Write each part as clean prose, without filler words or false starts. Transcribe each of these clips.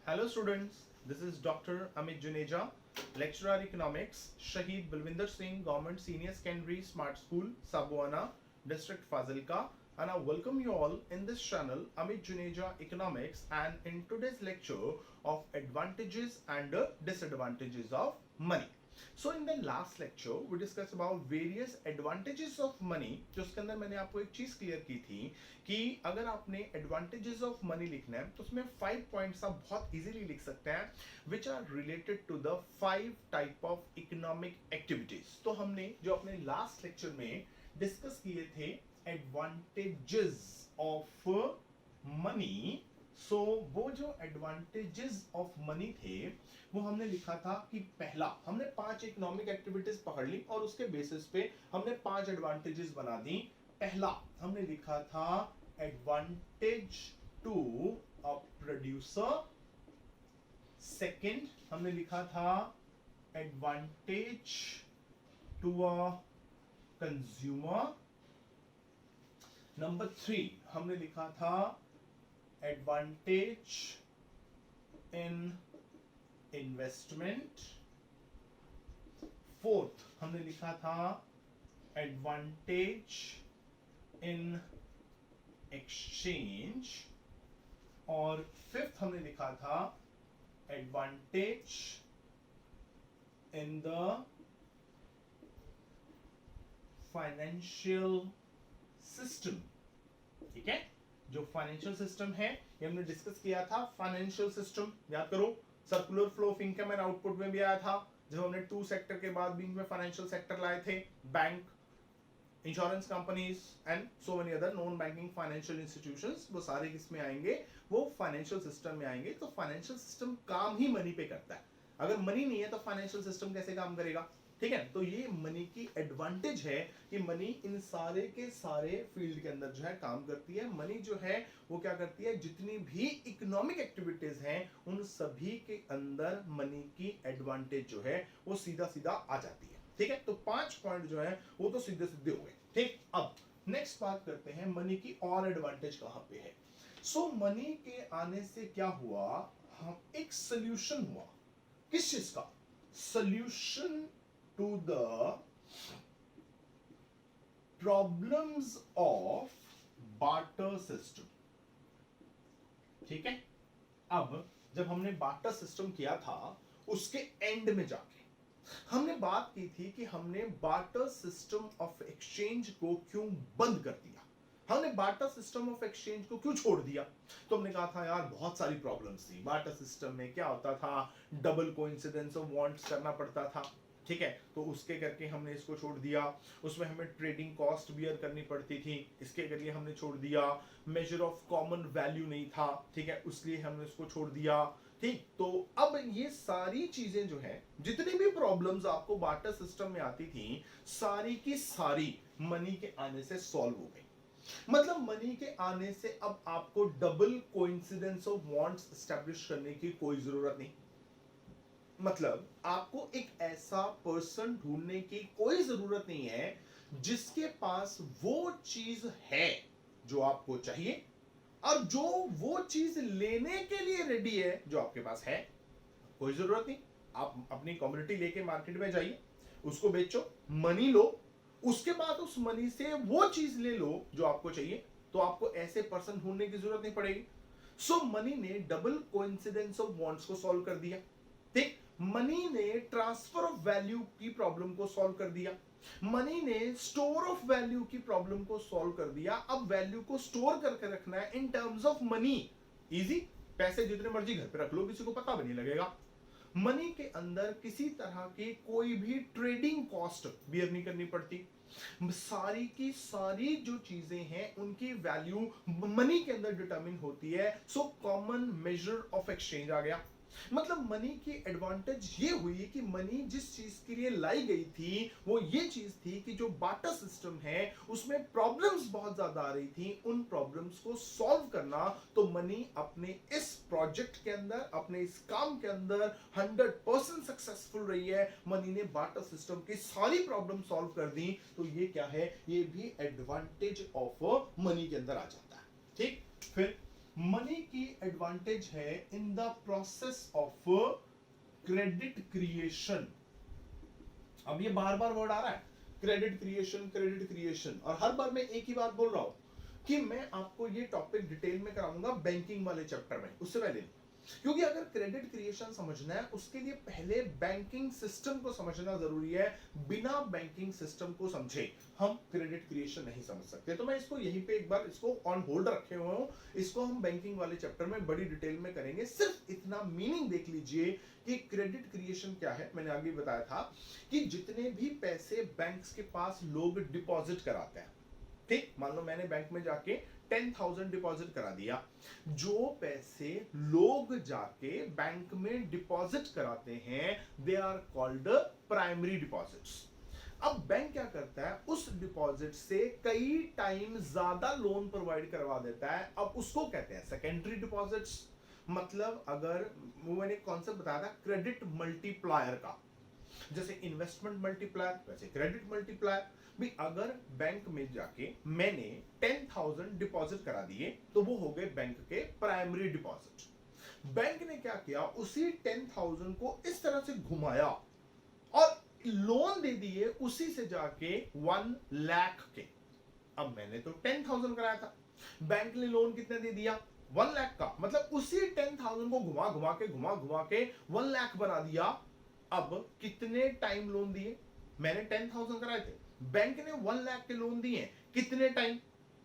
Hello students, this is Dr. Amit Juneja, lecturer economics, Shahid Balwinder Singh, Government Senior Secondary Smart School, Sabuana, District Fazilka, and I welcome you all in this channel, Amit Juneja Economics, and in today's lecture of advantages and disadvantages of money. So in the last lecture we discussed about various advantages of money. तो उसके अंदर मैंने आपको एक चीज clear की थी कि अगर आपने advantages of money लिखना है तो उसमें 5 पॉइंट्स आप बहुत इजीली लिख सकते हैं which are related to the 5 type of economic activities. तो हमने जो अपने लास्ट लेक्चर में डिस्कस किए थे advantages of money. सो वो जो एडवांटेजेस ऑफ मनी थे वो हमने लिखा था कि पहला हमने 5 इकोनॉमिक एक्टिविटीज पकड़ ली और उसके बेसिस पे हमने 5 एडवांटेजेस बना दी. पहला हमने लिखा था advantage to a producer. Second हमने लिखा था advantage to a consumer. Number 3 हमने लिखा था advantage in investment. फोर्थ हमने लिखा था advantage in exchange. और फिफ्थ हमने लिखा था advantage in the financial system. ठीक है, जो फाइनेंशियल सिस्टम है ये हमने डिस्कस किया था. फाइनेंशियल सिस्टम याद करो, circular flow of income and output में भी आया था जब हमने टू सेक्टर के बाद बीच में फाइनेंशियल सेक्टर लाए थे. Bank, insurance companies and so many other non banking financial institutions, वो सारे किसमें आएंगे, वो फाइनेंशियल सिस्टम में आएंगे. तो फाइनेंशियल सिस्टम काम ही मनी पे करता है. अगर मनी नहीं है तो फाइनेंशियल सिस्टम कैसे काम करेगा. ठीक है, तो ये मनी की एडवांटेज है कि मनी इन सारे के सारे फील्ड के अंदर जो है काम करती है. मनी जो है वो क्या करती है, जितनी भी इकोनॉमिक एक्टिविटीज हैं उन सभी के अंदर मनी की एडवांटेज जो है वो सीधा सीधा आ जाती है. ठीक है, तो 5 पॉइंट जो है वो तो सीधे सीधे हो गए. ठीक, अब नेक्स्ट बात करते हैं मनी की और एडवांटेज कहां पे है. सो मनी के आने से क्या हुआ, हम एक सोल्यूशन हुआ. किस चीज का solution? to the problems of barter system. ठीक है, अब जब हमने बार्टर सिस्टम किया था उसके एंड में जाके हमने बात की थी कि हमने बार्टर सिस्टम ऑफ एक्सचेंज को क्यों बंद कर दिया, हमने बार्टर सिस्टम ऑफ एक्सचेंज को क्यों छोड़ दिया. तो हमने कहा था यार बहुत सारी प्रॉब्लम्स थी बार्टर सिस्टम में. क्या होता था, डबल कोइंसिडेंस ऑफ वांट्स करना पड़ता था. ठीक है, तो उसके करके हमने इसको छोड़ दिया. उसमें हमें ट्रेडिंग कॉस्ट बियर करनी पड़ती थी, इसके करके हमने छोड़ दिया. मेजर ऑफ कॉमन वैल्यू नहीं था. ठीक है, उसलिए हमने इसको छोड़ दिया. ठीक, तो अब ये सारी चीजें जो है, जितनी भी प्रॉब्लम्स आपको बार्टर सिस्टम में आती थी, सारी की सारी मनी के आने से सॉल्व हो गई. मतलब मनी के आने से अब आपको double coincidence of wants establish करने की कोई जरूरत नहीं. मतलब आपको एक ऐसा पर्सन ढूंढने की कोई जरूरत नहीं है जिसके पास वो चीज है जो आपको चाहिए और जो वो चीज लेने के लिए रेडी है जो आपके पास है. कोई जरूरत नहीं, आप अपनी कम्युनिटी लेके मार्केट में जाइए, उसको बेचो, मनी लो, उसके बाद उस मनी से वो चीज ले लो जो आपको चाहिए. तो आपको ऐसे पर्सन ढूंढने की जरूरत नहीं पड़ेगी. सो मनी ने डबल कोइंसिडेंस ऑफ वांट्स को सॉल्व कर दिया. ठीक, मनी ने ट्रांसफर ऑफ वैल्यू की प्रॉब्लम को सॉल्व कर दिया. मनी ने स्टोर ऑफ वैल्यू की प्रॉब्लम को सॉल्व कर दिया. अब वैल्यू को स्टोर करके रखना है in terms of money. Easy, पैसे जितने मर्जी घर पे रख लो, किसी को पता भी नहीं लगेगा. मनी के अंदर किसी तरह की कोई भी ट्रेडिंग कॉस्ट बियर नहीं करनी पड़ती. सारी की सारी जो चीजें हैं उनकी वैल्यू मनी के अंदर डिटरमिन होती है. So common measure of exchange आ गया. मतलब मनी की एडवांटेज ये हुई कि मनी जिस चीज के लिए लाई गई थी वो ये चीज थी कि जो बार्टर सिस्टम है उसमें प्रॉब्लम्स बहुत ज्यादा आ रही थी. उन प्रॉब्लम्स को सॉल्व करना, तो मनी अपने इस प्रोजेक्ट के अंदर, अपने इस काम के अंदर 100% सक्सेसफुल रही है. मनी ने बार्टर सिस्टम की सारी प्रॉब्लम सॉल्व कर दी. तो ये क्या है, ये भी एडवांटेज ऑफ मनी के अंदर आ जाता है. ठीक, फिर मनी की एडवांटेज है in the process of credit creation. अब ये बार बार वर्ड आ रहा है, क्रेडिट क्रिएशन, क्रेडिट क्रिएशन, और हर बार मैं एक ही बात बोल रहा हूं कि मैं आपको ये टॉपिक डिटेल में कराऊंगा बैंकिंग वाले चैप्टर में, उससे पहले नहीं। क्योंकि अगर क्रेडिट क्रिएशन समझना है उसके लिए पहले बैंकिंग सिस्टम को समझना जरूरी है। बिना बैंकिंग सिस्टम को समझे हम क्रेडिट क्रिएशन नहीं समझ सकते। तो मैं इसको यहीं पे एक बार इसको ऑन होल्ड रखे हुए हूं, इसको हम बैंकिंग वाले चैप्टर में बड़ी डिटेल में करेंगे। सिर्फ इतना मीनिंग देख लीजिए कि क्रेडिट क्रिएशन क्या है। मैंने आगे बताया था कि जितने भी पैसे बैंक्स के पास लोग डिपॉजिट कराते हैं, ठीक, मान लो मैंने बैंक में जाके 10,000 डिपॉजिट करा दिया। जो पैसे लोग जाके बैंक में डिपॉजिट कराते हैं they are called primary deposits. अब बैंक क्या करता है, उस डिपॉजिट से कई टाइम ज्यादा लोन प्रोवाइड करवा देता है। अब उसको कहते हैं सेकेंडरी डिपॉजिट्स। मतलब अगर वो मैंने कॉन्सेप्ट बताया था क्रेडिट मल्टीप्लायर का, जैसे इन्वेस्टमेंट मल्टीप्लायर वैसे क्रेडिट मल्टीप्लायर भी। अगर बैंक में जाके मैंने 10,000 डिपॉजिट करा दिए तो वो हो गए बैंक के प्राइमरी डिपॉजिट। बैंक ने क्या किया, उसी 10,000 को इस तरह से घुमाया और लोन दे दिए उसी से जाके 1 लाख के। अब मैंने तो 10,000 कराया था, बैंक ने लोन कितना दे दिया, 1 लाख का। मतलब उसी 10,000 को घुमा घुमा के 1 लाख बना दिया। अब कितने टाइम लोन दिए, मैंने 10,000 कराए थे, बैंक ने 1 लाख के लोन दिए, कितने टाइम,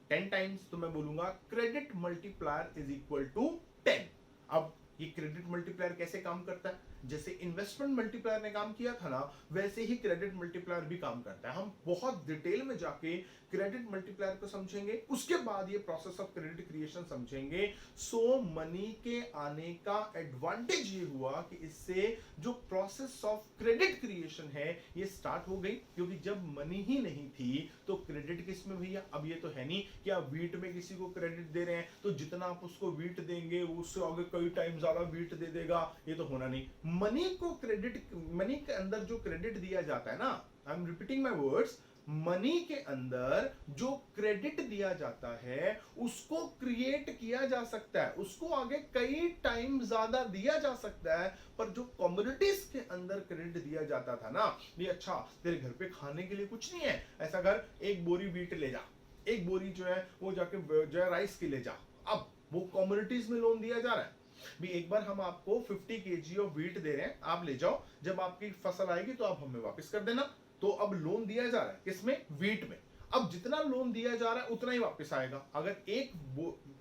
10 टाइम्स। तो मैं बोलूंगा credit multiplier is equal to 10। अब ये क्रेडिट मल्टीप्लायर कैसे काम करता है, जैसे इन्वेस्टमेंट मल्टीप्लायर ने काम किया था ना, वैसे ही क्रेडिट मल्टीप्लायर भी काम करता है। हम बहुत डिटेल में जाके क्रेडिट मल्टीप्लायर को समझेंगे, उसके बाद ये प्रोसेस ऑफ क्रेडिट क्रिएशन समझेंगे। सो मनी के आने का एडवांटेज ये हुआ कि इससे जो प्रोसेस ऑफ क्रेडिट क्रिएशन है ये स्टार्ट हो गई। क्योंकि जब मनी ही नहीं थी तो क्रेडिट किस में भैया। अब ये तो है नहीं कि आप वीट में किसी को क्रेडिट दे रहे हैं तो जितना आप उसको वीट देंगे उससे आगे कई टाइम ज्यादा वीट दे देगा, ये तो होना नहीं। मनी को क्रेडिट, मनी के अंदर जो क्रेडिट दिया जाता है ना, I am repeating my words, money के अंदर जो क्रेडिट दिया जाता है उसको क्रिएट किया जा सकता है, उसको आगे कई टाइम ज्यादा दिया जा सकता है। पर जो कम्युनिटीज के अंदर क्रेडिट दिया जाता था ना, ये अच्छा तेरे घर पे खाने के लिए कुछ नहीं है, ऐसा कर एक बोरी वीट ले जा, एक बोरी जो है वो जाके जो है राइस की ले जा। अब वो कम्युनिटीज में लोन दिया जा रहा है भी, एक बार हम आपको 50 kg ऑफ व्हीट दे रहे हैं, आप ले जाओ, जब आपकी फसल आएगी तो आप हमें वापस कर देना। तो अब लोन दिया जा रहा है किसमें, व्हीट में। अब जितना लोन दिया जा रहा है उतना ही वापस आएगा। अगर एक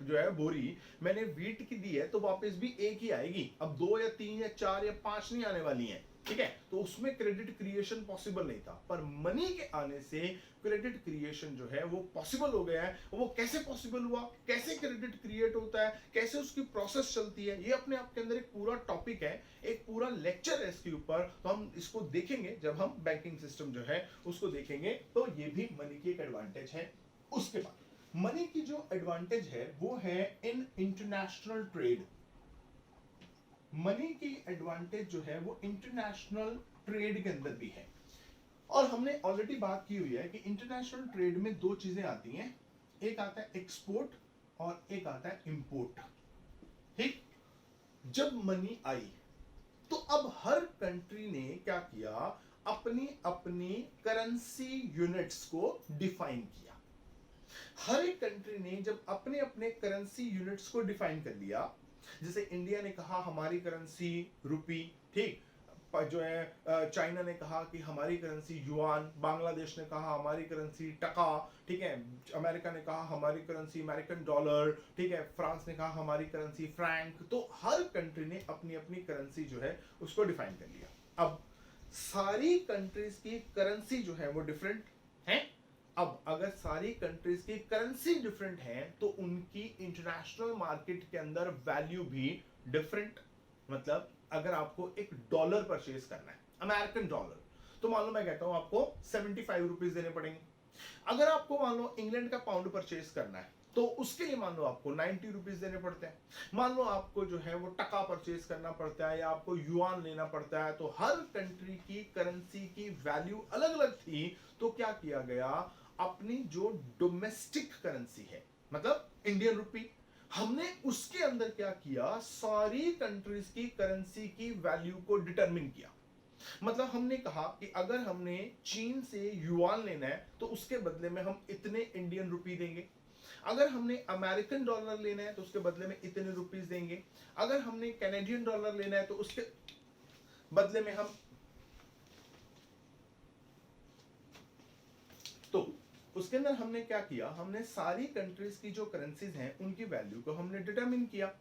जो है बोरी मैंने व्हीट की दी है तो वापस भी एक ही आएगी। अब 2 या 3 या 4 या 5 नहीं आने वाली हैं, ठीक है। तो उसमें क्रेडिट क्रिएशन पॉसिबल नहीं था, पर मनी के आने से क्रेडिट क्रिएशन जो है वो पॉसिबल हो गया है। वो कैसे पॉसिबल हुआ, कैसे क्रेडिट क्रिएट होता है, कैसे उसकी प्रोसेस चलती है, ये अपने आप के अंदर एक पूरा टॉपिक है, एक पूरा लेक्चर है इसके ऊपर। तो हम इसको देखेंगे जब हम बैंकिंग सिस्टम जो है उसको देखेंगे। तो ये भी मनी की एक एडवांटेज है। उसके बाद मनी की जो एडवांटेज है वो है इन इंटरनेशनल ट्रेड। मनी की एडवांटेज जो है वो इंटरनेशनल ट्रेड के अंदर भी है। और हमने ऑलरेडी बात की हुई है कि इंटरनेशनल ट्रेड में 2 चीजें आती हैं, एक आता है एक्सपोर्ट और एक आता है इंपोर्ट, ठीक। जब मनी आई तो अब हर कंट्री ने क्या किया, अपनी अपनी करेंसी यूनिट्स को डिफाइन किया। हर एक कंट्री ने जब अपने अपने करेंसी यूनिट्स को डिफाइन कर लिया, जैसे इंडिया ने कहा हमारी करेंसी रुपी, ठीक, जो है चाइना ने कहा कि हमारी करेंसी युआन, बांग्लादेश ने कहा हमारी करेंसी टका, ठीक है, अमेरिका ने कहा हमारी करेंसी अमेरिकन डॉलर, ठीक है, फ्रांस ने कहा हमारी करेंसी फ्रैंक। तो हर कंट्री ने अपनी अपनी करेंसी जो है उसको डिफाइन कर लिया। अब सारी कंट्रीज की करेंसी जो है वो डिफरेंट है। अब अगर सारी कंट्रीज की करेंसी डिफरेंट है तो उनकी इंटरनेशनल मार्केट के अंदर वैल्यू भी डिफरेंट। मतलब अगर आपको एक डॉलर परचेज करना है, अमेरिकन डॉलर, तो मान लो मैं कहता हूं आपको 75 रुपीज देने पड़ेंगे। अगर आपको मान लो इंग्लैंड का पाउंड परचेज करना है तो उसके लिए मान लो आपको 90 रुपीज देने पड़ते हैं। मान लो आपको जो है वो टका परचेज करना पड़ता है या आपको युआन लेना पड़ता है। तो हर कंट्री की करेंसी की वैल्यू अलग अलग थी। तो क्या किया गया, अपनी जो डोमेस्टिक करेंसी है, मतलब इंडियन रुपी, हमने उसके अंदर क्या किया, सारी कंट्रीज की करेंसी की वैल्यू को डिटरमिन किया। मतलब हमने कहा कि अगर हमने चीन से युआन लेना है तो उसके बदले में हम इतने इंडियन रुपी देंगे, अगर हमने अमेरिकन डॉलर लेना है तो उसके बदले में इतने रुपीस देंगे, अगर हमने कैनेडियन डॉलर लेना है तो उसके बदले में हम तो उसके अंदर हमने क्या किया, हमने सारी कंट्रीज की जो करेंसीज हैं उनकी वैल्यू को हमने डिटरमिन किया।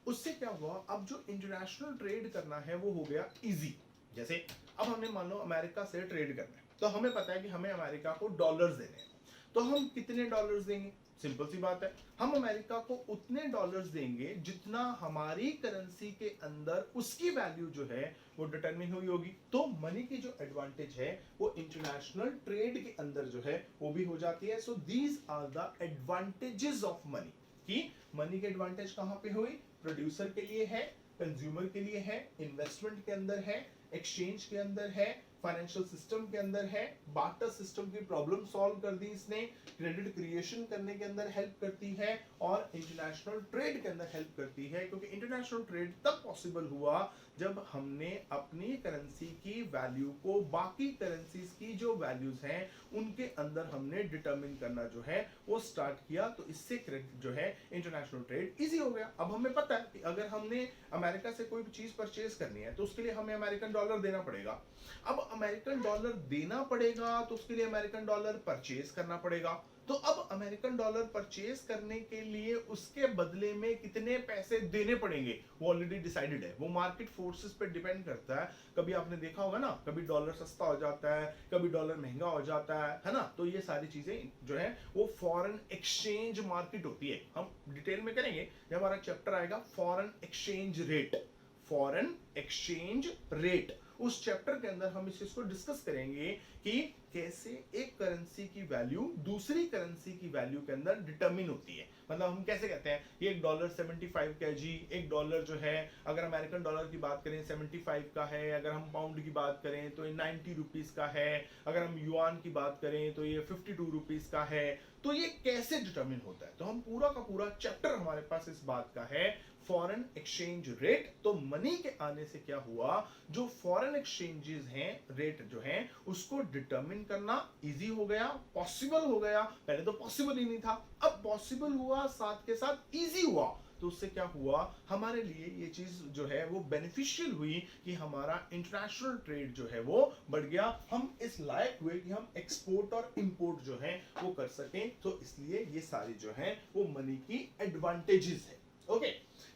उससे क्या हुआ, अब जो इंटरनेशनल ट्रेड करना है वो हो गया इजी। जैसे अब हमने मान लो अमेरिका से ट्रेड करना है, तो हमें पता है कि हमें अमेरिका को डॉलर्स देने हैं, तो हम कितने डॉलर्स देंगे, सिंपल सी बात है, हम अमेरिका को उतने डॉलर्स देंगे जितना हमारी करेंसी के अंदर उसकी वैल्यू जो है वो डिटरमिन हुई होगी। तो मनी की जो एडवांटेज है वो इंटरनेशनल ट्रेड के अंदर जो है वो भी हो जाती है। So these are the advantages of money. कि मनी के एडवांटेज कहां पे हुई, प्रोड्यूसर के लिए है, कंज्यूमर के लिए है, इन्वेस्टमेंट के अंदर है, एक्सचेंज के अंदर है, फाइनेंशियल सिस्टम के अंदर है, बार्टर सिस्टम की प्रॉब्लम सॉल्व कर दी इसने, क्रेडिट क्रिएशन करने के अंदर हेल्प करती है और इंटरनेशनल ट्रेड के अंदर हेल्प करती है। क्योंकि इंटरनेशनल ट्रेड तब पॉसिबल हुआ जब हमने अपनी करेंसी की वैल्यू को बाकी करेंसीज की जो वैल्यूज हैं उनके अंदर हमने डिटरमिन करना जो है वो स्टार्ट किया। तो इससे जो है इंटरनेशनल ट्रेड इजी हो गया। अब हमें पता है कि अगर हमने अमेरिका से कोई चीज परचेज करनी है तो उसके लिए हमें अमेरिकन डॉलर देना पड़ेगा। अब अमेरिकन डॉलर देना पड़ेगा तो उसके लिए अमेरिकन डॉलर परचेज करना पड़ेगा। तो अब अमेरिकन डॉलर परचेज करने के लिए उसके बदले में कितने पैसे देने पड़ेंगे वो ऑलरेडी डिसाइडेड है, वो मार्केट फोर्सेस पे डिपेंड करता है। कभी आपने देखा होगा ना, कभी डॉलर सस्ता हो जाता है, कभी डॉलर महंगा हो जाता है ना। तो ये सारी चीजें जो है वो फॉरेन एक्सचेंज मार्केट होती है। हम डिटेल में करेंगे जब हमारा चैप्टर आएगा foreign exchange rate, foreign exchange rate. उस चैप्टर के अंदर हम इस चीज को डिस्कस करेंगे कि कैसे एक करेंसी की वैल्यू दूसरी करेंसी की वैल्यू के अंदर डिटरमिन होती है। मतलब हम कैसे कहते हैं ये एक डॉलर 75 का जी, एक डॉलर जो है अगर अमेरिकन डॉलर की बात करें 75 का है, अगर हम पाउंड की बात करें तो ये 90 रुपीस का है, अगर हम युआन की बात करें तो ये 52 रुपीस का है। तो ये कैसे डिटरमिन होता है, तो हम पूरा का पूरा चैप्टर हमारे पास इस बात का है, फॉरेन एक्सचेंज रेट। तो मनी के आने से क्या हुआ, जो फॉरेन एक्सचेंजेस हैं रेट जो है उसको डिटरमिन करना इजी हो गया, पॉसिबल हो गया। पहले तो पॉसिबल ही नहीं था, अब पॉसिबल हुआ, साथ के साथ इजी हुआ। तो उससे क्या हुआ, हमारे लिए ये चीज जो है वो बेनिफिशियल हुई कि हमारा इंटरनेशनल ट्रेड जो है वो बढ़ गया। हम इस लायक हुए कि हम एक्सपोर्ट और इंपोर्ट जो है वो कर सकें। तो इसलिए ये सारी जो है वो मनी की एडवांटेजेस है। ओके,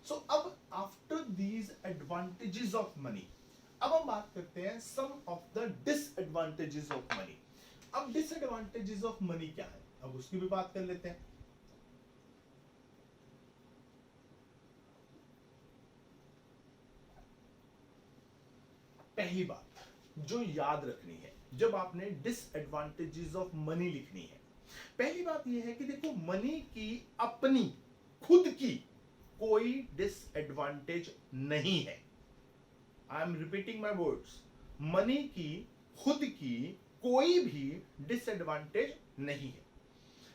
सो अब after these advantages of money, अब हम बात करते हैं some of the disadvantages of money. अब डिसएडवांटेजेस ऑफ मनी क्या है, अब उसकी भी बात कर लेते हैं। पहली बात जो याद रखनी है जब आपने डिसएडवांटेजेस ऑफ मनी लिखनी है, पहली बात यह है कि देखो मनी की अपनी खुद की कोई डिसएडवांटेज नहीं है। I am repeating my words, money की खुद की कोई भी डिसएडवांटेज नहीं है।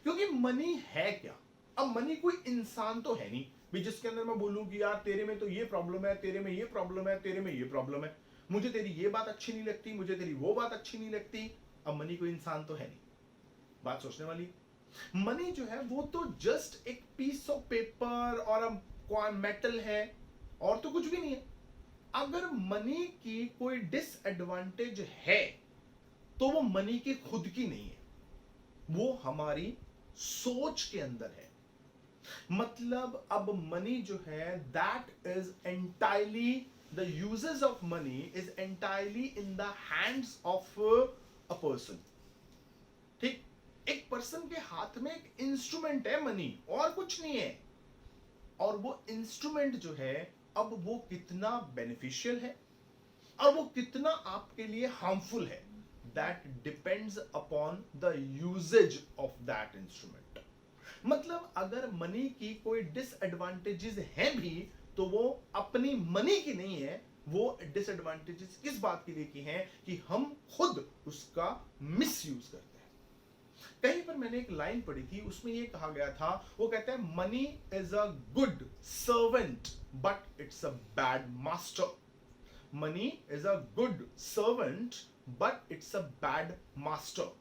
क्योंकि मनी है क्या, अब मनी कोई इंसान तो है नहीं भी जिसके अंदर मैं बोलूं कि यार तेरे में तो ये प्रॉब्लम है, तेरे में ये प्रॉब्लम है, तेरे में ये प्रॉब्लम है, मुझे तेरी ये बात अच्छी नहीं लगती, मुझे तेरी वो बात अच्छी नहीं लगती। अब मनी कोई इंसान तो है नहीं, बात सोचने वाली। मनी जो है वो तो जस्ट एक पीस ऑफ पेपर और मेटल है और तो कुछ भी नहीं है। अगर मनी की कोई डिसएडवांटेज है तो वो मनी की खुद की नहीं है, वो हमारी सोच के अंदर है। मतलब अब मनी जो है that is entirely the uses of money is entirely in the hands of a person. ठीक, एक पर्सन के हाथ में एक इंस्ट्रूमेंट है मनी और कुछ नहीं है। और वो इंस्ट्रूमेंट जो है अब वो कितना बेनिफिशियल है और वो कितना आपके लिए हार्मफुल है, that depends upon the usages of that instrument. मतलब अगर मनी की कोई डिसएडवांटेजेस हैं भी तो वो अपनी मनी की नहीं है, वो डिसएडवांटेजेस इस बात के लिए की हैं कि हम खुद उसका मिसयूज करते हैं। कहीं पर मैंने एक लाइन पढ़ी थी, उसमें ये कहा गया था, वो कहते हैं money is a good servant but it's a bad master. Money is a good servant but it's a bad master.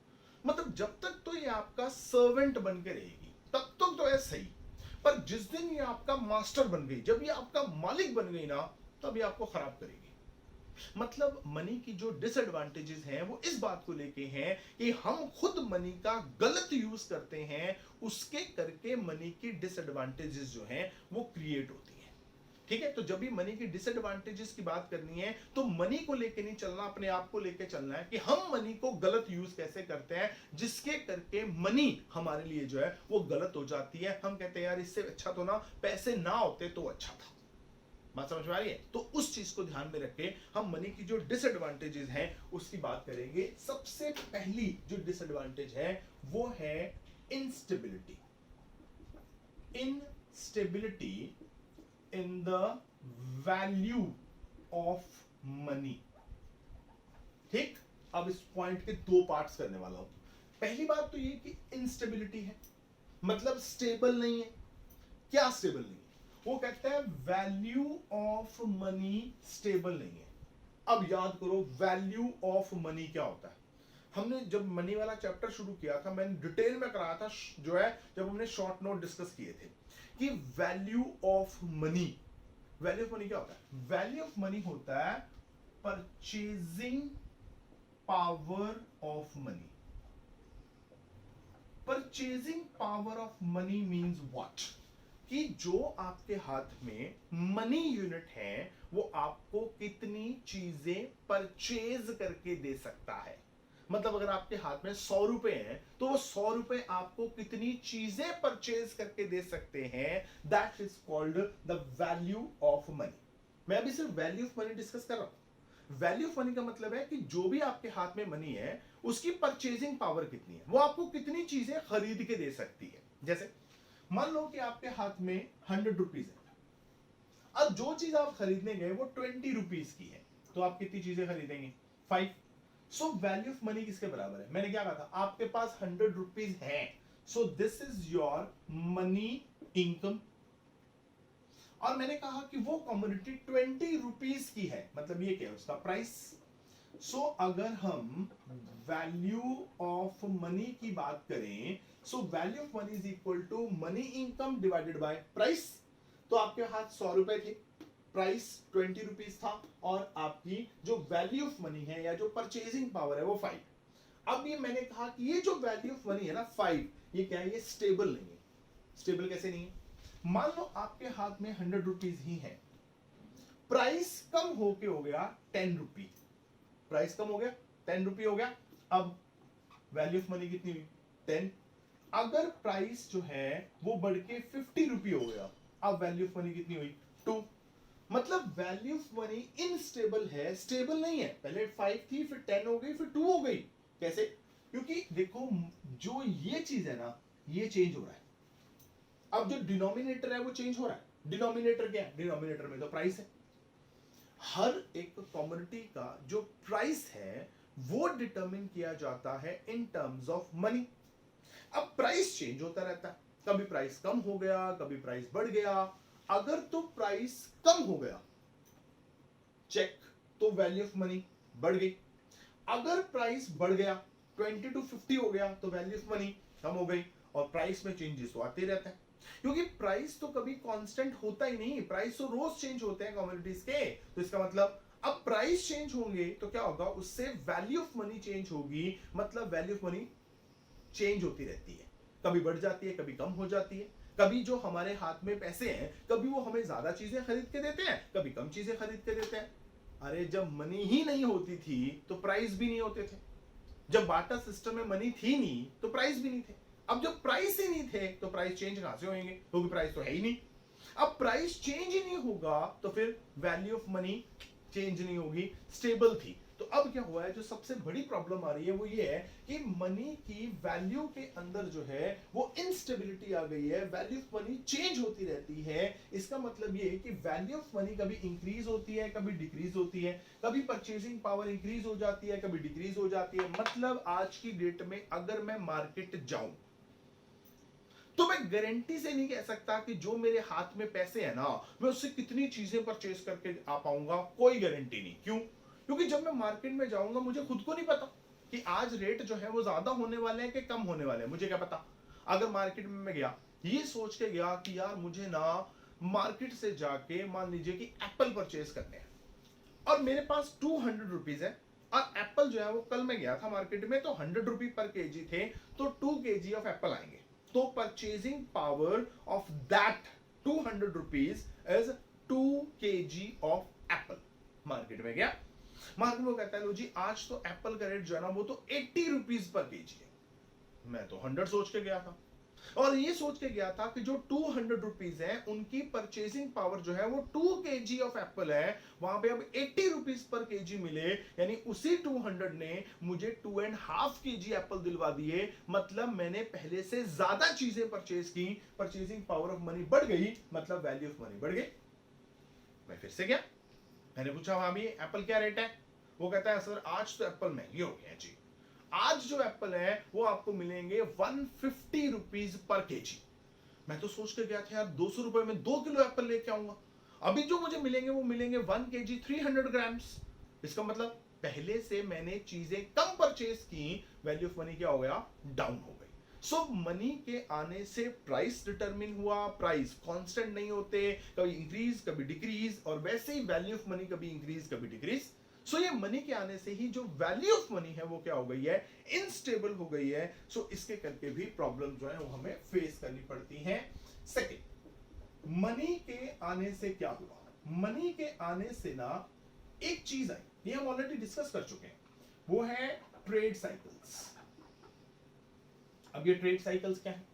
मतलब जब तक तो ये आपका सर्वेंट बन के रहेगी तब तक तो है सही, पर जिस दिन ये आपका मास्टर बन गई, जब ये आपका मालिक बन गई ना, तब ये आपको खराब करेगी। मतलब मनी की जो डिसएडवांटेजेस हैं वो इस बात को लेके हैं कि हम खुद मनी का गलत यूज करते हैं, उसके करके मनी की डिसएडवांटेजेस जो हैं वो क्रिएट होती हैं। ठीक है, तो जब भी मनी की डिसएडवांटेजेस की बात करनी है तो मनी को लेके नहीं चलना, अपने आप को लेके चलना है कि हम मनी को गलत यूज कैसे करते हैं, जिसके करके मनी हमारे लिए जो है वो गलत हो जाती है। हम कहते हैं यार इससे अच्छा तो ना पैसे ना होते तो अच्छा था। बात समझ में आ रही है? तो उस चीज को ध्यान में रख के हम मनी की जो डिसएडवांटेजेस हैं उसकी बात करेंगे। सबसे पहली जो डिसएडवांटेज है वो है instability. Instability in the value of money. ठीक, अब इस पॉइंट के दो पार्ट्स करने वाला हूं। पहली बात तो ये कि इनस्टेबिलिटी है, मतलब स्टेबल नहीं है। क्या स्टेबल नहीं है? वो कहता है वैल्यू ऑफ मनी स्टेबल नहीं है। अब याद करो वैल्यू ऑफ मनी क्या होता है। हमने जब मनी वाला चैप्टर शुरू किया था, मैंने डिटेल में कराया था जो है, जब हमने शॉर्ट नोट डिस्कस किए थे कि value of money, value of money क्या होता है? वैल्यू ऑफ मनी होता है purchasing power of money. Purchasing power of money means what? कि जो आपके हाथ में मनी यूनिट है वो आपको कितनी चीजें परचेज करके दे सकता है। मतलब अगर आपके हाथ में 100 रुपए हैं तो वो 100 रुपए आपको कितनी चीजें परचेज करके दे सकते हैं, that is called the value of money. मैं अभी सिर्फ वैल्यू ऑफ मनी डिस्कस कर रहा हूं। वैल्यू ऑफ मनी का मतलब है कि जो भी आपके हाथ में मनी है उसकी परचेजिंग पावर कितनी है, वो आपको कितनी चीजें खरीद के दे सकती है। जैसे मान लो कि आपके हाथ में 100 रुपीज है। अब जो चीज आप खरीदने गए वो 20 रुपीज की है, तो आप कितनी चीजें खरीदेंगे? 5। सो वैल्यू ऑफ मनी किसके बराबर है? मैंने क्या कहा था, आपके पास 100 रुपीज है, so this is your money income. और मैंने कहा कि वो कमोडिटी 20 रुपीज की है, मतलब ये क्या है? उसका प्राइस। सो अगर हम वैल्यू ऑफ मनी की बात करें, so value of money is equal to money income divided by price. तो आपके हाथ 100 रुपए थे, प्राइस 20 रुपीज था, और आपकी जो वैल्यू ऑफ मनी है या जो परचेजिंग पावर है वो 5। अब ये मैंने कहा कि ये जो वैल्यू ऑफ मनी है ना 5, ये क्या है? ये स्टेबल नहीं है। स्टेबल कैसे नहीं है? मान लो आपके हाथ में 100 रुपीज ही है, प्राइस कम होके हो गया 10 रुपी, प्राइस कम हो गया 10 रुपी हो गया। अब वैल्यू ऑफ मनी कितनी हुई? 10। अगर प्राइस जो है वो बढ़ के 50 रुपी हो गया, अब वैल्यू ऑफ मनी कितनी हुई? 2। मतलब वैल्यू ऑफ मनी इनस्टेबल है, स्टेबल नहीं है। पहले 5 थी, फिर 10 हो गई, फिर 2 हो गई। कैसे? क्योंकि देखो जो ये चीज है ना, ये चेंज हो रहा है। अब जो डिनोमिनेटर है वो चेंज हो रहा है। डिनोमिनेटर क्या है? डिनोमिनेटर में तो प्राइस है। हर एक कमोडिटी का जो प्राइस है वो डिटरमिन किया जाता है इन टर्म्स ऑफ मनी। अब प्राइस चेंज होता रहता है, कभी प्राइस कम हो गया, कभी प्राइस बढ़ गया। अगर तो प्राइस कम हो गया, चेक, तो वैल्यू ऑफ मनी बढ़ गई। अगर प्राइस बढ़ गया, 20 to 50 हो गया, तो वैल्यू ऑफ मनी कम हो गई। और प्राइस में चेंजेस तो आते रहता है, क्योंकि प्राइस तो कभी कांस्टेंट होता ही नहीं, प्राइस तो रोज चेंज होते हैं कमोडिटीज के। तो इसका मतलब अब प्राइस चेंज होंगे तो क्या होगा? उससे वैल्यू ऑफ मनी चेंज होगी, मतलब वैल्यू ऑफ मनी चेंज होती रहती है, कभी बढ़ जाती है, कभी कम हो जाती है। कभी जो हमारे हाथ में पैसे हैं, कभी वो हमें ज्यादा चीजें खरीद के देते हैं, कभी कम चीजें खरीद के देते हैं। अरे जब मनी ही नहीं होती थी तो प्राइस भी नहीं होते थे। जब बाटा सिस्टम में मनी थी नहीं तो प्राइस भी नहीं थे। अब जब प्राइस ही नहीं थे तो प्राइस चेंज कहां से होंगे? क्योंकि प्राइस तो है ही नहीं। अब प्राइस चेंज ही नहीं होगा तो फिर वैल्यू ऑफ मनी चेंज नहीं होगी, स्टेबल थी। तो अब क्या हुआ है, जो सबसे बड़ी प्रॉब्लम आ रही है वो ये है कि मनी की वैल्यू के अंदर जो है वो इनस्टेबिलिटी आ गई है, वैल्यू ऑफ मनी चेंज होती रहती है। इसका मतलब ये है कि वैल्यू ऑफ मनी कभी इंक्रीज होती है, कभी डिक्रीज होती है, कभी परचेजिंग पावर इंक्रीज हो जाती है, कभी डिक्रीज हो जाती है। मतलब आज की डेट में अगर मैं मार्केट जाऊं तो मैं गारंटी से नहीं कह सकता कि जो मेरे हाथ में पैसे है ना, मैं उससे कितनी चीजें परचेज करके आ पाऊंगा, कोई गारंटी नहीं। क्यों? क्योंकि जब मैं मार्केट में जाऊंगा मुझे खुद को नहीं पता कि आज रेट जो है वो ज्यादा होने वाले हैं कि कम होने वाले हैं, मुझे क्या पता। अगर मार्केट में मैं गया ये सोच के गया कि यार मुझे ना मार्केट से जाके मान लीजिए कि एप्पल परचेज करने हैं और मेरे पास 200 रुपीज है, और एप्पल जो है वो कल मैं गया था मार्केट में तो 100 रुपी पर केजी थे, तो 2 kg ऑफ एप्पल आएंगे। तो purchasing power of that 200 rupees is 2 kg of Apple. Market में गया, मार्केट में कहता है लो जी आज तो एप्पल का रेट जो है ना वो तो 80 रुपीज पर केजी है। मैं तो 100 सोच के गया था, और ये सोच के गया था कि जो 200 रुपीज है उनकी परचेसिंग पावर जो है वो 2 kg ऑफ एप्पल है, वहां पे अब 80 रुपीज पर केजी मिले, यानी उसी 200 ने मुझे 2.5 kg एप्पल दिलवा दिए। मतलब मैंने पहले से ज्यादा चीजें परचेज की, परचेसिंग पावर ऑफ मनी बढ़ गई, मतलब वैल्यू ऑफ मनी बढ़ गई। मैं फिर से गया, मैंने पूछा भाभी एप्पल क्या रेट है? वो कहता है सर आज तो एप्पल महंगे हो गए हैं जी, आज जो एप्पल है वो आपको मिलेंगे 150 रुपीज पर केजी। मैं तो सोच के गया था यार 200 रुपए में 2 किलो एप्पल लेके आऊंगा, अभी जो मुझे मिलेंगे वो मिलेंगे 1 kg 300 ग्राम्स। इसका मतलब पहले से मैंने चीजें कम परचेज की, वैल्यू ऑफ मनी क्या हो गया, डाउन हो गई। सो मनी के आने से प्राइस डिटरमिन हुआ, प्राइस कांस्टेंट नहीं होते, कभी इंक्रीज कभी डिक्रीज, और वैसे ही वैल्यू ऑफ मनी कभी इंक्रीज कभी डिक्रीज। सो ये मनी के आने से ही जो वैल्यू ऑफ मनी है वो क्या हो गई है, इनस्टेबल हो गई है। सो इसके करके भी प्रॉब्लम जो है वो हमें फेस करनी पड़ती है। सेकंड, मनी के आने से क्या हुआ, मनी के आने से ना एक चीज आई, ये हम ऑलरेडी डिस्कस कर चुके हैं, वो है ट्रेड साइकिल्स। अब ये ट्रेड साइकिल्स क्या है?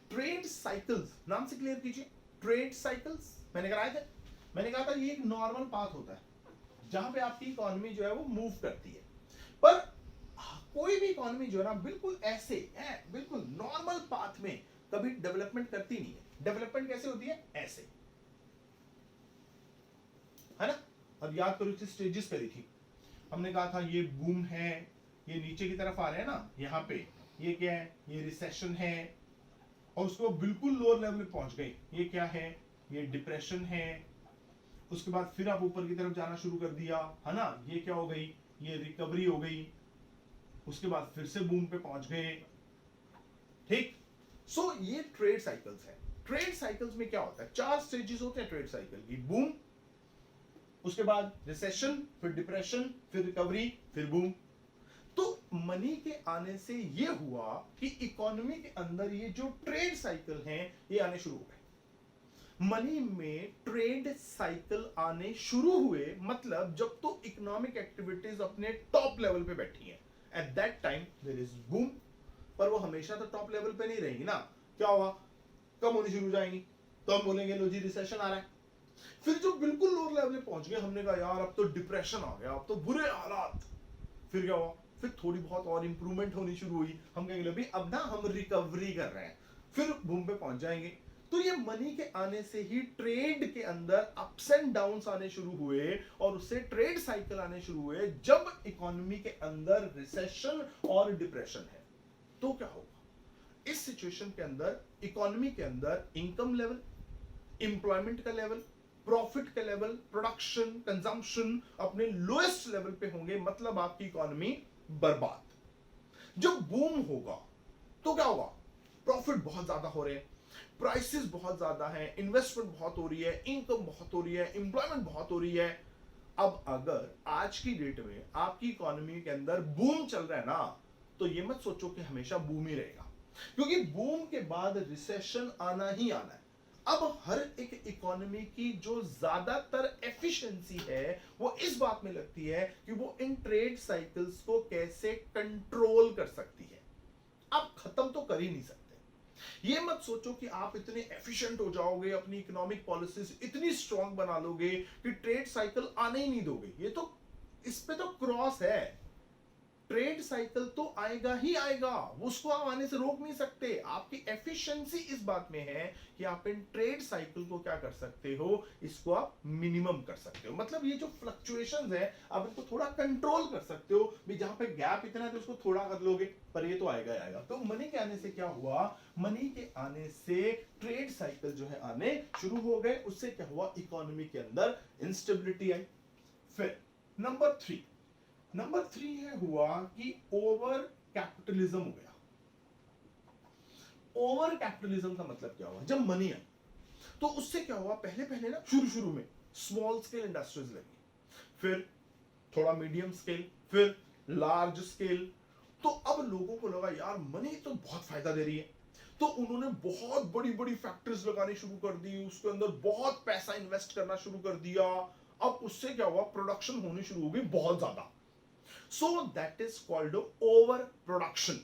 ट्रेड साइकिल्स नाम से क्लियर कीजिए। ट्रेड साइकिल्स मैंने कराए थे, मैंने कहा था ये एक नॉर्मल पाथ होता है जहां पे आपकी इकोनॉमी जो है वो मूव करती है, पर कोई भी इकोनॉमी जो है ना बिल्कुल ऐसे है, बिल्कुल नॉर्मल पाथ में कभी डेवलपमेंट करती नहीं है। डेवलपमेंट कैसे होती है, ऐसे, है ना। अब याद करो इसे स्टेजेस करी थी, हमने कहा था ये बूम है, ये नीचे की तरफ आ रहे हैं ना, यहाँ पे ये क्या है, ये रिसेशन है, और उसको बिल्कुल लोअर लेवल में पहुंच गए, ये क्या है, ये डिप्रेशन है। उसके बाद फिर आप ऊपर की तरफ जाना शुरू कर दिया, है ना, ये क्या हो गई, ये रिकवरी हो गई। उसके बाद फिर से बूम पे पहुंच गए, ठीक। सो ये ट्रेड साइकिल्स है। ट्रेड साइकिल्स में क्या होता है, 4 स्टेजेस होते हैं ट्रेड साइकिल की, बूम, उसके बाद रिसेशन, फिर डिप्रेशन, फिर रिकवरी, फिर बूम। तो मनी के आने से ये हुआ कि इकोनॉमी के अंदर ये जो ट्रेड साइकिल हैं ये आने शुरू हो गए। मनी में ट्रेड साइकिल आने शुरू हुए, मतलब जब तो इकोनॉमिक एक्टिविटीज अपने टॉप लेवल पे बैठी हैं, at that time there is boom. पर वो हमेशा तो टॉप लेवल पे नहीं रहेंगी ना, क्या होगा, कम होनी शुरू हो जाएंगी, तो हम बोलेंगे लो जी रिसेशन आ रहा है। फिर जो बिल्कुल लोअर लेवल पे पहुंच गए, हमने कहा यार अब तो डिप्रेशन आ गया, अब तो बुरे हालात। फिर क्या हुआ, फिर थोड़ी बहुत और इंप्रूवमेंट होनी शुरू हुई, हम कहेंगे भाई अब ना हम रिकवरी कर रहे हैं, फिर बूम पे पहुंच जाएंगे। तो ये मनी के आने से ही ट्रेड के अंदर अप्स एंड डाउन्स आने शुरू हुए, और उससे ट्रेड साइकिल आने शुरू हुए। जब इकोनॉमी के अंदर रिसेशन और डिप्रेशन है तो क्या होगा, इस सिचुएशन के अंदर इकोनॉमी के अंदर इनकम लेवल, एम्प्लॉयमेंट का लेवल, प्रॉफिट का लेवल, प्रोडक्शन, कंजम्पशन अपने लोएस्ट लेवल पे होंगे, मतलब आपकी इकोनॉमी बर्बाद। जब बूम होगा तो क्या होगा, प्रॉफिट बहुत ज्यादा हो रहे हैं, प्राइसेस बहुत ज्यादा हैं, इन्वेस्टमेंट बहुत हो रही है, इनकम बहुत हो रही है, एम्प्लॉयमेंट बहुत हो रही है। अब अगर आज की डेट में आपकी इकोनॉमी के अंदर बूम चल रहा है ना, तो ये मत सोचो कि हमेशा बूम ही रहेगा, क्योंकि बूम के बाद रिसेशन आना ही आना है। अब हर एक इकोनॉमी की जो ज्यादातर एफिशिएंसी है वो इस बात में लगती है कि वो इन ट्रेड साइकिल्स को कैसे कंट्रोल कर सकती है। आप खत्म तो कर ही नहीं सकते। ये मत सोचो कि आप इतने एफिशिएंट हो जाओगे, अपनी इकोनॉमिक पॉलिसीज इतनी स्ट्रांग बना लोगे कि ट्रेड साइकिल आने ही नहीं दोगे, ये तो इस पे तो क्रॉस है, ट्रेड साइकिल तो आएगा ही आएगा, उसको आप आने से रोक नहीं सकते। आपकी एफिशिएंसी इस बात में है कि आप इन ट्रेड साइकिल को क्या कर सकते हो, इसको आप मिनिमम कर सकते हो। मतलब ये जो फ्लक्चुएशंस है आप इनको थोड़ा कंट्रोल कर सकते हो भी, जहां पे गैप इतना है तो उसको थोड़ा कर लोगे, पर ये तो आएगा आएगा। तो मनी के आने से क्या हुआ, मनी के आने से ट्रेड साइकिल जो है आने शुरू हो गए, उससे क्या हुआ, इकोनॉमी के अंदर इंस्टेबिलिटी आई। फिर नंबर थ्री है हुआ कि ओवर कैपिटलिज्म हो गया। ओवर कैपिटलिज्म का मतलब क्या हुआ, जब मनी आई तो उससे क्या हुआ, पहले पहले ना शुरू में स्मॉल स्केल इंडस्ट्रीज लगी, फिर थोड़ा मीडियम स्केल, फिर लार्ज स्केल। तो अब लोगों को लगा यार मनी तो बहुत फायदा दे रही है, तो उन्होंने बहुत बड़ी बड़ी फैक्ट्रीज लगानी शुरू कर दी, उसके अंदर बहुत पैसा इन्वेस्ट करना शुरू कर दिया। अब उससे क्या हुआ, प्रोडक्शन होनी शुरू हो गई बहुत ज्यादा। So that is called over production.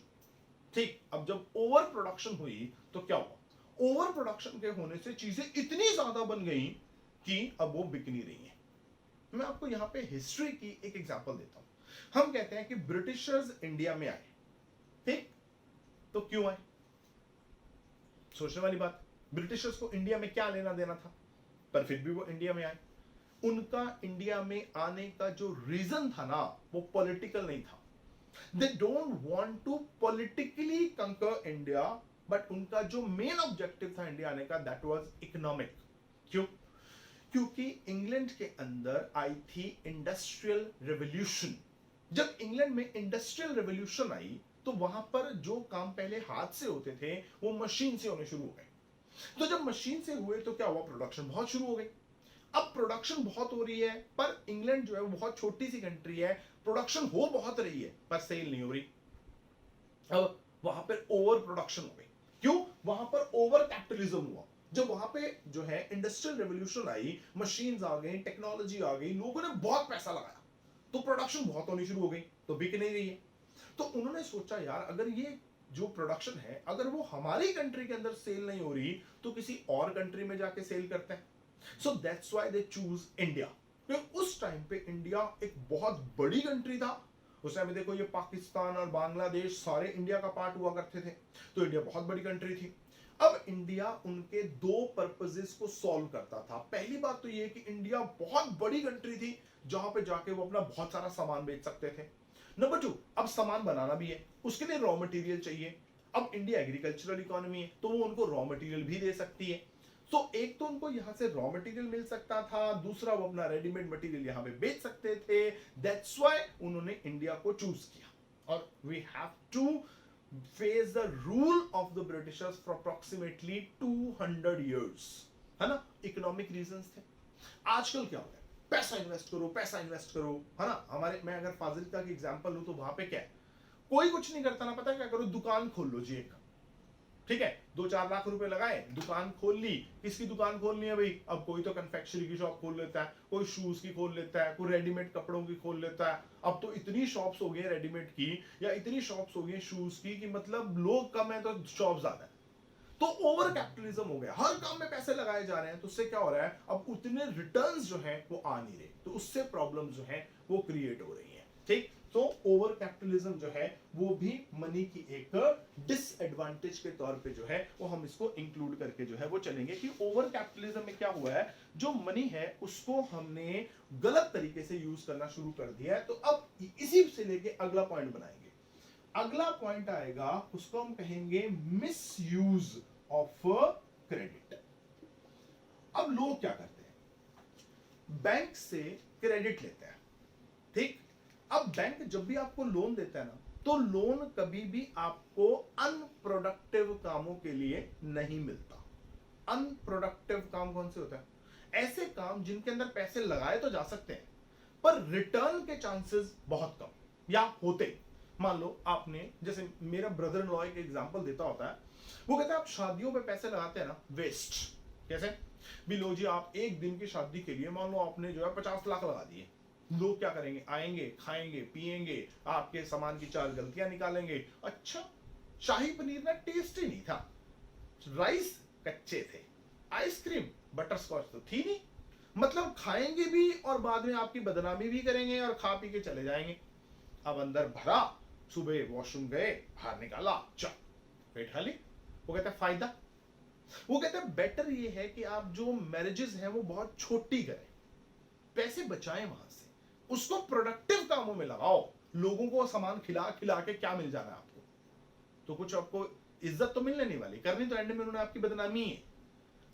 ठीक, अब जब ओवर प्रोडक्शन हुई तो क्या हुआ, ओवर प्रोडक्शन के होने से चीजें इतनी ज्यादा बन गई कि अब वो बिक नहीं रही है। मैं आपको यहां पे हिस्ट्री की एक एग्जांपल देता हूं। हम कहते हैं कि ब्रिटिशर्स इंडिया में आए, ठीक, तो क्यों आए, सोचने वाली बात। ब्रिटिशर्स को इंडिया में क्या लेना देना था, पर फिर भी वो इंडिया में आए। उनका इंडिया में आने का जो रीजन था ना, वो पॉलिटिकल नहीं था। They don't want to politically conquer India, but उनका जो मेन ऑब्जेक्टिव था इंडिया आने का, दैट वाज इकोनॉमिक। क्यों, क्योंकि इंग्लैंड के अंदर आई थी इंडस्ट्रियल रेवोल्यूशन। जब इंग्लैंड में इंडस्ट्रियल रेवोल्यूशन आई तो वहां पर जो काम पहले हाथ से होते थे वो मशीन से होने शुरू हो गए। तो जब मशीन से हुए तो क्या हुआ, प्रोडक्शन बहुत शुरू हो गई। अब प्रोडक्शन बहुत हो रही है, पर इंग्लैंड जो है वो बहुत छोटी सी कंट्री है, प्रोडक्शन हो बहुत रही है पर सेल नहीं हो रही। अब वहां पर ओवर प्रोडक्शन हो गई। क्यों, वहां पर ओवर कैपिटलिज्म हुआ। जब वहां पे जो है इंडस्ट्रियल रेवोल्यूशन आई, मशीन्स आ गई, टेक्नोलॉजी आ गई, लोगों ने बहुत पैसा लगाया, तो प्रोडक्शन बहुत होनी शुरू हो गई, तो बिक नहीं रही है। तो उन्होंने सोचा यार अगर ये जो प्रोडक्शन है अगर वो हमारी कंट्री के अंदर सेल नहीं हो रही तो किसी और कंट्री में जाके सेल करते हैं। So that's why they choose India. तो उस टाइम पे इंडिया एक बहुत बड़ी कंट्री था। उस टाइम में देखो ये पाकिस्तान और बांग्लादेश सारे इंडिया का पार्ट हुआ करते थे, तो इंडिया बहुत बड़ी कंट्री थी। अब इंडिया उनके दो पर्पसेस को सॉल्व करता था। पहली बात तो ये कि इंडिया बहुत बड़ी कंट्री थी जहां पे जाके वो अपना बहुत सारा सामान बेच सकते थे। नंबर टू, अब सामान बनाना भी है, उसके लिए रॉ मटेरियल चाहिए। अब इंडिया एग्रीकल्चरल इकोनॉमी है तो वो उनको रॉ मटेरियल भी दे सकती है। तो एक तो उनको यहां से रॉ मटेरियल मिल सकता था, दूसरा वो अपना रेडीमेड मटेरियल यहां पे बेच सकते थे। दैट्स व्हाई उन्होंने इंडिया को चूज किया। और we have to face the rule of the Britishers for approximately 200 years, है ना। इकोनॉमिक रीजंस थे। आजकल क्या हो गया, पैसा इन्वेस्ट करो, पैसा इन्वेस्ट करो, है ना। हमारे, मैं अगर फाजिलका की एग्जांपल लूं तो वहां पे क्या है, कोई कुछ नहीं करता ना, पता है क्या करो, दुकान खोल लो जी एक, ठीक है, 2-4 लाख रुपए लगाए, दुकान खोल ली। किसकी दुकान खोलनी है भाई, अब कोई तो कन्फेक्शनरी की शॉप खोल लेता है, कोई शूज की खोल लेता है, कोई रेडीमेड कपड़ों की खोल लेता है। अब तो इतनी शॉप्स हो गई है रेडीमेड की, या इतनी शॉप्स हो गई शूज की कि मतलब लोग कम है तो शॉप ज्यादा है। तो ओवर कैपिटलिज्म हो गया, हर काम में पैसे लगाए जा रहे हैं, तो उससे क्या हो रहा है, अब उतने रिटर्न्स जो है वो आ नहीं रहे, तो उससे प्रॉब्लम जो है वो क्रिएट हो रही है। ठीक, तो ओवर कैपिटलिज्म जो है वो भी मनी की एक डिसएडवांटेज के तौर पे जो है वो हम इसको इंक्लूड करके जो है वो चलेंगे कि ओवर कैपिटलिज्म में क्या हुआ है, जो मनी है उसको हमने गलत तरीके से यूज करना शुरू कर दिया है। तो अब इसी से लेके अगला पॉइंट बनाएंगे। अगला पॉइंट आएगा, उसको हम कहेंगे मिस यूज ऑफ क्रेडिट। अब लोग क्या करते हैं, बैंक से क्रेडिट लेते हैं, ठीक। अब बैंक जब भी आपको लोन देता है ना, तो लोन कभी भी आपको अनप्रोडक्टिव कामों के लिए नहीं मिलता। अनप्रोडक्टिव काम कौन से होता है, ऐसे काम जिनके अंदर पैसे लगाए तो जा सकते हैं पर रिटर्न के चांसेस बहुत कम या होते। मान लो आपने, जैसे मेरा ब्रदर इन लॉ एक एग्जांपल देता होता है, वो कहता है आप शादियों पे पैसे लगाते हैं ना, वेस्ट। कैसे भी, लो जी आप एक दिन की शादी के लिए मान लो आपने जो है 50 लाख लगा दिए, लोग क्या करेंगे, आएंगे, खाएंगे, पिएंगे, आपके सामान की 4 गलतियां निकालेंगे। अच्छा, शाही पनीर ना टेस्टी नहीं था, राइस कच्चे थे, आइसक्रीम बटर स्कॉच तो थी नहीं, मतलब खाएंगे भी और बाद में आपकी बदनामी भी करेंगे और खा पी के चले जाएंगे। अब अंदर भरा, सुबह वॉशरूम गए, बाहर निकाला, चल पेट खाली। वो कहता है फायदा, वो कहते हैं बेटर ये है कि आप जो मैरिजेस हैं वो बहुत छोटी करें, पैसे बचाएं वहां से, उसको प्रोडक्टिव कामों में लगाओ। लोगों को सामान खिला खिला के क्या मिल जाना है आपको? तो कुछ आपको इज्जत तो मिलने नहीं वाली, करनी तो एंड में उन्होंने आपकी बदनामी है।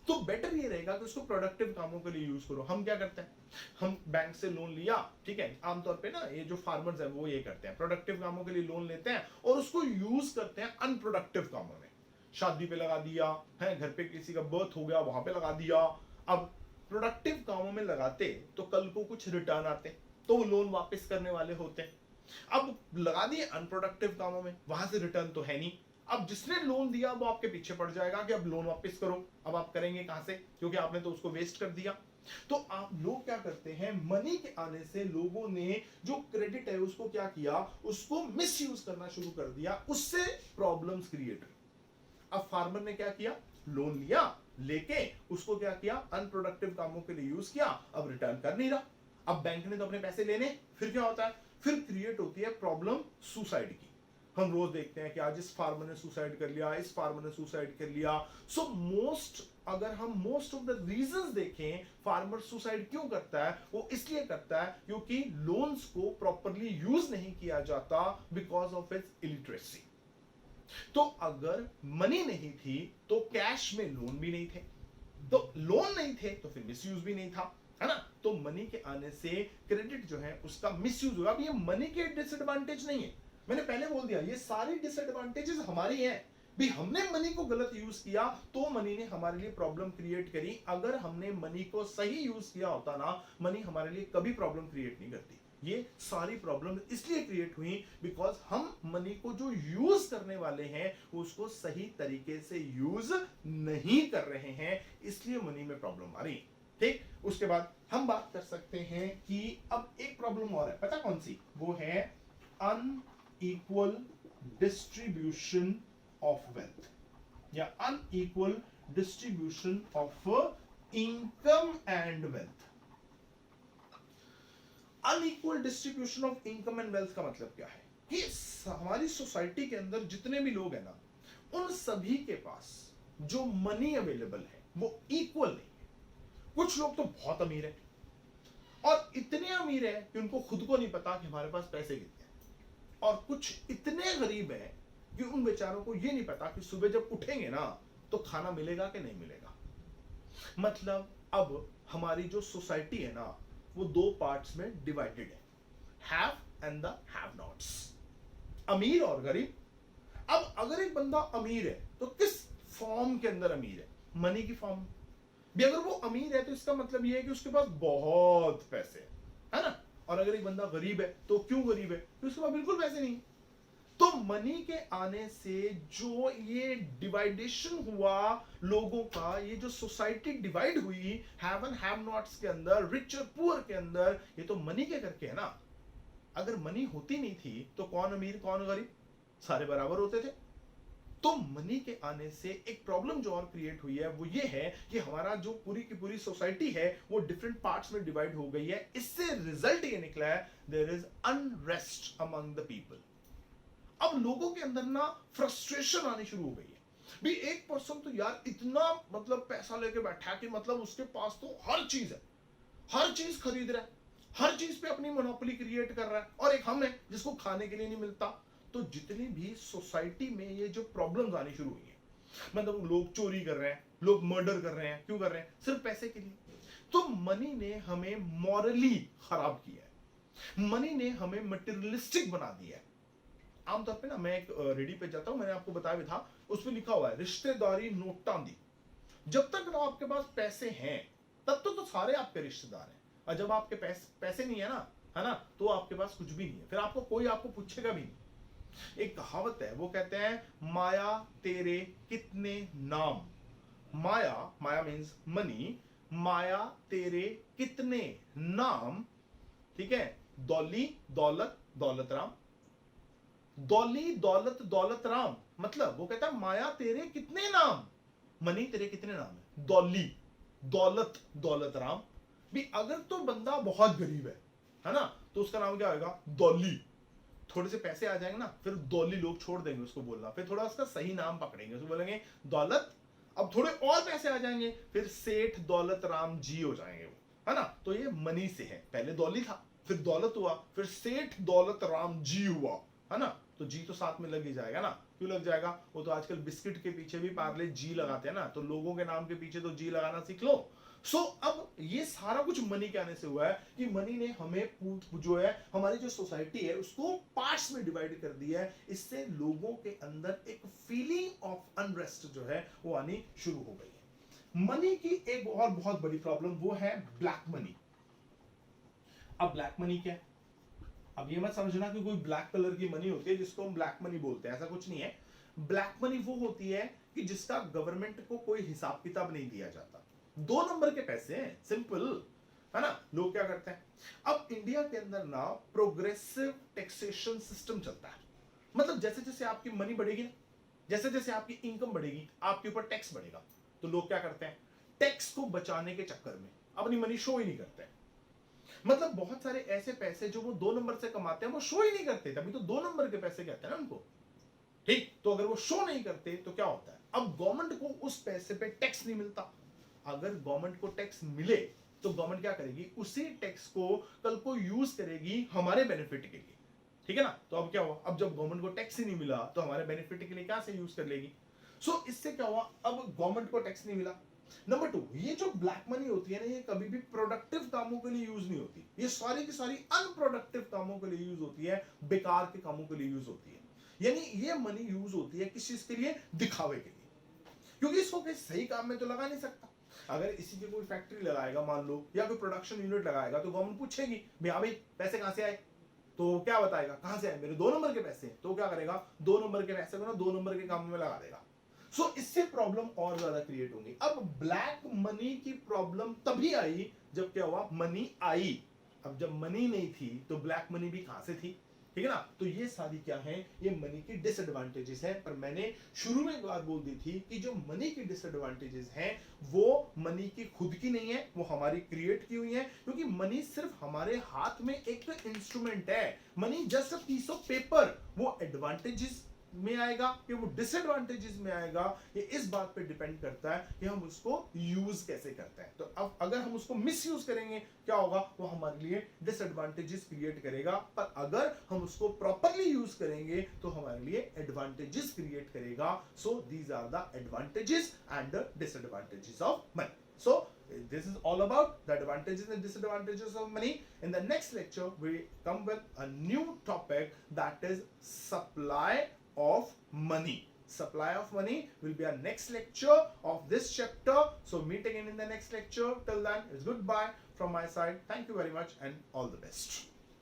तो बेटर ये रहेगा कि उसको प्रोडक्टिव कामों के लिए यूज करो। हम क्या करते हैं, हम बैंक से लोन लिया, ठीक है, आमतौर पे ना ये जो फार्मर्स है वो ये करते हैं, प्रोडक्टिव कामों के लिए लोन लेते हैं और उसको यूज करते हैं अनप्रोडक्टिव कामों में। शादी पे लगा दिया है, घर पे किसी का बर्थ हो गया वहां पे लगा दिया। अब प्रोडक्टिव कामों में लगाते तो कल को कुछ रिटर्न आते तो वो लोन वापस करने वाले होते हैं। अब लगा दिए अनप्रोडक्टिव कामों में, वहां से रिटर्न तो है नहीं। अब जिसने लोन दिया वो आपके पीछे पड़ जाएगा कि अब लोन वापस करो। अब आप करेंगे कहां से, क्योंकि आपने तो उसको वेस्ट कर दिया। तो आप लोग क्या करते हैं, मनी के आने से लोगों ने जो क्रेडिट है उसको क्या किया, उसको मिस यूज करना शुरू कर दिया, उससे प्रॉब्लम्स क्रिएट हुई। अब फार्मर ने क्या किया, लोन लिया, लेके उसको क्या किया, अनप्रोडक्टिव कामों के लिए यूज किया, अब रिटर्न कर नहीं रहा। अब बैंक ने तो अपने पैसे लेने, फिर क्या होता है, फिर क्रिएट होती है प्रॉब्लम सुसाइड की। हम रोज देखते हैं कि आज इस फार्मर ने सुसाइड कर लिया, इस फार्मर ने सुसाइड कर लिया। सो मोस्ट, अगर हम मोस्ट ऑफ द रीजंस देखें फार्मर सुसाइड क्यों करता है, वो इसलिए करता है क्योंकि लोन्स को प्रॉपरली यूज नहीं किया जाता बिकॉज ऑफ इट्स इलिटरेसी। तो अगर मनी नहीं थी तो कैश में लोन भी नहीं थे, तो लोन नहीं थे तो फिर मिसयूज भी नहीं था, है ना। तो मनी के आने से क्रेडिट जो है उसका मिसयूज हुआ। अब ये मनी के डिसएडवांटेज नहीं है, मैंने पहले बोल दिया ये सारी डिसएडवांटेजेस हमारी हैं भी। हमने मनी को गलत यूज किया तो मनी ने हमारे लिए प्रॉब्लम क्रिएट करी। अगर हमने मनी को सही यूज किया होता ना, मनी हमारे लिए कभी प्रॉब्लम क्रिएट नहीं करती। ये सारी प्रॉब्लम इसलिए क्रिएट हुई बिकॉज हम मनी को जो यूज करने वाले हैं उसको सही तरीके से यूज नहीं कर रहे हैं, इसलिए मनी में प्रॉब्लम आ रही। ठीक, उसके बाद हम बात कर सकते हैं कि अब एक प्रॉब्लम और है, पता कौन सी, वो है अनइक्वल डिस्ट्रीब्यूशन ऑफ वेल्थ या unequal distribution of income and wealth. Unequal distribution of income and wealth का मतलब क्या है कि हमारी सोसाइटी के अंदर जितने भी लोग हैं ना, उन सभी के पास जो मनी अवेलेबल है वो इक्वल नहीं है। कुछ लोग तो बहुत अमीर हैं और इतने अमीर हैं कि उनको खुद को नहीं पता कि हमारे पास पैसे कितने हैं, और कुछ इतने गरीब हैं कि उन बेचारों को ये नहीं पता कि सुबह जब उठेंगे ना तो खाना मिलेगा कि नहीं मिलेगा। मतलब अब हमारी जो सोसाइटी है ना वो दो पार्ट्स में डिवाइडेड है, have and the have nots, अमीर और गरीब। अब अगर एक बंदा अमीर है तो किस फॉर्म के अंदर अमीर है, मनी की फॉर्म भी। अगर वो अमीर है तो इसका मतलब ये है कि उसके पास बहुत पैसे है ना। और अगर एक बंदा गरीब है तो क्यों गरीब है, तो उसके पास बिल्कुल पैसे नहीं। तो मनी के आने से जो ये डिवाइडेशन हुआ लोगों का, ये जो सोसाइटी डिवाइड हुई हैव एंड हैव नॉट्स के अंदर, रिच और पुअर के अंदर, ये तो मनी के करके है ना। अगर मनी होती नहीं थी तो कौन अमीर कौन गरीब, सारे बराबर होते थे। तो मनी के आने से एक प्रॉब्लम जो और क्रिएट हुई है वो ये है कि हमारा जो पूरी की पूरी सोसाइटी है वो डिफरेंट पार्ट्स में डिवाइड हो गई है। इससे रिजल्ट ये निकला है there is unrest among the people. अब लोगों के अंदर ना फ्रस्ट्रेशन आनी शुरू हो गई है भी। एक पर्सन तो यार इतना मतलब पैसा लेके बैठा है कि मतलब उसके पास तो हर चीज है, हर चीज खरीद रहा है, हर चीज पे अपनी मोनोपोली क्रिएट कर रहा है, और एक हम है जिसको खाने के लिए नहीं मिलता। तो जितनी भी सोसाइटी में ये जो प्रॉब्लम्स आनी शुरू हुई है, मतलब लोग चोरी कर रहे हैं, लोग मर्डर कर रहे हैं, क्यों कर रहे हैं, सिर्फ पैसे के लिए। तो मनी ने हमें मॉरली खराब किया है, मनी ने हमें मटेरियलिस्टिक बना दिया है। आमतौर पे ना मैं एक रेडी पे जाता हूं, मैंने आपको बताया भी था, उस पर लिखा हुआ है रिश्तेदारी नोटा दी। जब तक ना आपके पास पैसे हैं तब तो सारे आपके रिश्तेदार हैं, और जब आपके पैसे नहीं है ना, है ना, तो आपके पास कुछ भी नहीं है, फिर आपको कोई आपको पूछेगा भी नहीं। एक कहावत है, वो कहते हैं माया तेरे कितने नाम। माया, माया मीन्स मनी, माया तेरे कितने नाम, ठीक है। दौली दौलत दौलत राम, दौली दौलत दौलत राम, मतलब वो कहता है माया तेरे कितने नाम, मनी तेरे कितने नाम है, दौली दौलत दौलत राम। भी अगर तो बंदा बहुत गरीब है ना, तो उसका नाम क्या होगा, दौली। थोड़े से पैसे आ जाएंगे ना, फिर दौली लोग छोड़ देंगे उसको बोलना, फिर थोड़ा उसका सही नाम पकड़ेंगे, उसको बोलेंगे दौलत। अब थोड़े और पैसे आ जाएंगे, फिर सेठ दौलत राम जी हो जाएंगे वो, है ना। तो ये मनी से है, पहले दौली था, फिर दौलत हुआ, फिर सेठ दौलत राम जी हुआ, है ना। तो जी तो साथ में लग ही जाएगा ना, क्यों लग जाएगा, वो तो आजकल बिस्किट के पीछे भी पार्ले जी लगाते हैं ना, तो लोगों के नाम के पीछे तो जी लगाना सीख लो। अब ये सारा कुछ मनी के आने से हुआ है कि मनी ने हमें जो है हमारी जो सोसाइटी है उसको पार्ट्स में डिवाइड कर दिया है। इससे लोगों के अंदर एक फीलिंग ऑफ अनरेस्ट जो है वो आनी शुरू हो गई है। मनी की एक और बहुत बड़ी प्रॉब्लम वो है ब्लैक मनी। अब ब्लैक मनी क्या है, अब ये मत समझना कि कोई ब्लैक कलर की मनी होती है जिसको हम ब्लैक मनी बोलते हैं, ऐसा कुछ नहीं है। ब्लैक मनी वो होती है कि जिसका गवर्नमेंट को कोई हिसाब किताब नहीं दिया जाता, 2 नंबर के पैसे हैं, सिंपल, है ना। लोग क्या करते हैं, अब इंडिया के अंदर ना प्रोग्रेसिव टैक्सेशन सिस्टम चलता है। मतलब जैसे जैसे आपकी मनी बढ़ेगी ना, जैसे जैसे आपकी इनकम बढ़ेगी, आपके ऊपर टैक्स बढ़ेगा। तो लोग क्या करते हैं, टैक्स को बचाने के चक्कर में अपनी मनी शो ही नहीं करते हैं। मतलब बहुत सारे ऐसे पैसे जो वो 2 नंबर से कमाते हैं वो शो ही नहीं करते, तभी तो 2 नंबर के पैसे कहते हैं ना उनको, ठीक। तो अगर वो शो नहीं करते तो क्या होता है, अब गवर्नमेंट को उस पैसे पे टैक्स नहीं मिलता। अगर गवर्नमेंट को टैक्स मिले तो गवर्नमेंट क्या करेगी, उसी टैक्स को कल को यूज करेगी हमारे बेनिफिट के लिए, ठीक है ना। तो अब क्या हुआ, अब जब गवर्नमेंट को टैक्स ही नहीं मिला तो हमारे बेनिफिट के लिए क्या से यूज कर लेगी। इससे क्या हुआ, अब गवर्नमेंट को टैक्स नहीं मिला। नंबर 2, ये जो ब्लैक मनी होती है ना, ये कभी भी प्रोडक्टिव कामों के लिए यूज नहीं होती, ये सारी की सारी अनप्रोडक्टिव कामों के लिए यूज होती है, बेकार के कामों के लिए यूज होती है। यानी ये मनी यूज होती है किस चीज के लिए, दिखावे के लिए, क्योंकि इसको किसी सही काम में तो लगा नहीं सकता। अगर इसी की कोई फैक्ट्री लगाएगा मान लो, या कोई प्रोडक्शन यूनिट लगाएगा, तो गवर्नमेंट पूछेगी भैया भाई पैसे कहां से आए, तो क्या बताएगा कहां से आए, मेरे 2 नंबर के पैसे। तो क्या करेगा, 2 नंबर के पैसे को ना 2 नंबर के काम में लगा देगा। इससे प्रॉब्लम और ज्यादा क्रिएट होंगी। अब ब्लैक मनी की प्रॉब्लम तभी आई जब क्या हुआ, मनी आई। अब जब मनी नहीं थी तो ब्लैक मनी भी कहां से थी, ठीक है ना। तो ये सारी क्या है, ये मनी की डिसएडवांटेजेस है। पर मैंने शुरू में एक बात बोल दी थी कि जो मनी की डिसएडवांटेजेस हैं वो मनी की खुद की नहीं है, वो हमारी क्रिएट की हुई है। क्योंकि मनी सिर्फ हमारे हाथ में एक इंस्ट्रूमेंट है, money just a piece of paper. वो एडवांटेजेस में आएगा कि वो डिसएडवांटेजेस में आएगा, ये इस बात पे डिपेंड करता है कि हम उसको यूज कैसे करते हैं। तो अब अगर हम उसको मिस यूज करेंगे क्या होगा, वो हमारे लिए डिसएडवांटेजेस क्रिएट करेगा। पर अगर हम उसको प्रॉपरली यूज करेंगे तो हमारे लिए एडवांटेजेस क्रिएट करेगा। So these are the advantages and the disadvantages of money. So this is all about the advantages and disadvantages of money. In the next lecture we come with a new topic, that is supply of money. Supply of money will be our next lecture of this chapter. So meet again in the next lecture. Till then, it's goodbye from my side. Thank you very much and all the best.